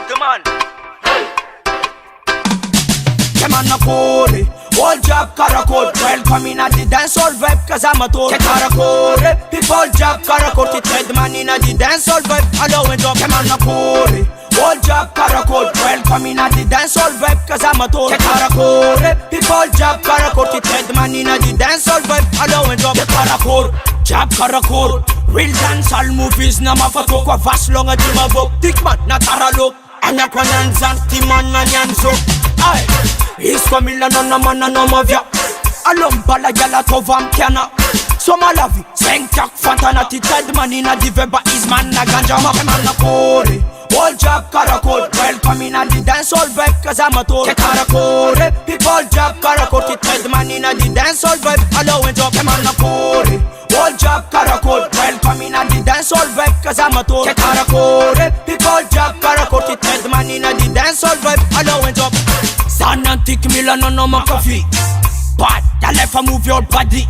the man. Manakory, all job Karakot. Welcome in at the dancehall vibe, cause I'm a tour. Manakory, people job Karakot. It head man in at the dancehall vibe. Hello and up, Manakory, all job Karakot. Welcome in at the dancehall vibe, cause I'm a tour. Manakory, people job Karakot. It head man in at the dancehall vibe. Hello and up, Karakot, job Karakot. Real dancehall movies, na mafato kwa vast long a tima vok. Dickman, na taralo. Anya kwa nanzan, timan na nyanzo. Aye, isko milano na mana no mavya. Alombala yala tovam kiana. So malavi, sentak fantana ti ted manina di veba isman na ganja ma Manakory. All job Karakot, welcome in at the dancehall vibe, cause I'm a tour. Manakory, people job Karakot, ti ted manina di dancehall vibe. Hello and up, Manakory. All job Karakot, welcome in at the dancehall vibe, cause I'm a tour. Manakory, people job Karakot, ti ted manina di dancehall vibe. Hello and up. San antique Milano no my coffee. But I left a move your body.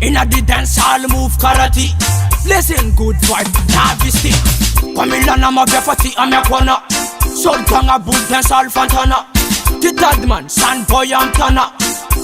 Inna the dance hall move karate. Listen good vibe, navisti. Kwa Milano ma vefati amekwana. Soul panga boot dance hall fantana. The third man, San boy amtana.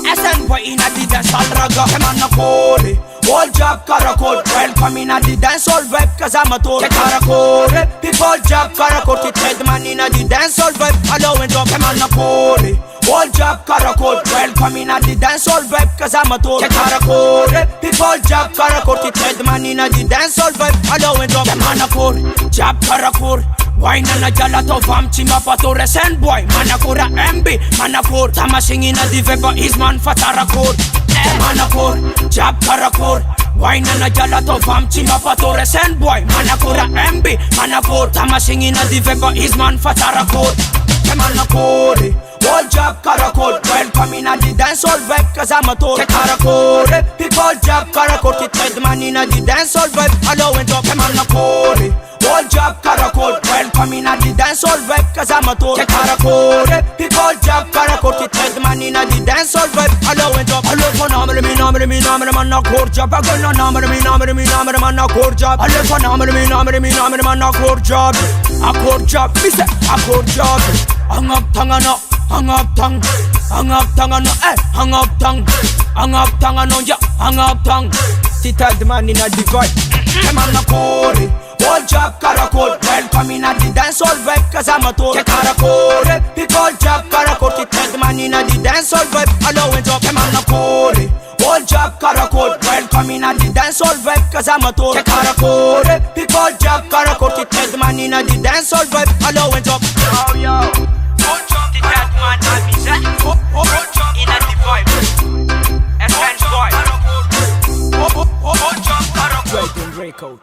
SN boy inna the dance hall raga. Manakory, all job Karakot. Welcome inna the dance hall vibe, cause I'm a tour. Manakory, people job Karakot. It head man inna the dance hall vibe. Hello and up, Manakory. All job Karakot, welcome in at the dancehall vibe, cause I'm a tour. Manakory, people job Karakot. It head man in at the dancehall vibe. Hello and up, Manakory, job Karakot. Wine and a jala to vam chima patore send boy. Manakory MB, Manakory. Tamashing in a the veba is man fatarakot. Manakory, job Karakot. Wine and a jala to vam chima patore send boy. Manakory MB, Manakory. Tamashing in a the veba is man fatarakot. Manakory, all job Karakot. Welcome in at the dancehall vibe, cause I'm a tour. Manakory, people job Karakot. It head man in at the dancehall vibe. Hello and up, Manakory. All job Karakot. Welcome in at the dancehall vibe, cause I'm a tour. Manakory, people job Karakot. It head man in at the dancehall vibe. Hello and up. Hello for namre mi Manakory job. I go no namre mi Manakory job. Hello for namre mi Manakory job. A court job, me say a court job. Hang up tangano, hang up tang, hang up tangano, hang up tang, hang up tangano, yeah, hang up tang. Tita the man in a divide. Manakory, all job Karakot. Welcome in at the dancehall vibe, cause I'm a tour. Manakory, people job Karakot. It head man in at the dancehall vibe. Hello and up, Manakory. All job Karakot. Welcome in at the dancehall vibe, cause I'm a tour. Manakory, people job Karakot. It head man in at the dancehall vibe. Hello and up. Yo. The dead man Amis, in a the vibe. SN boy. Dragon Draco.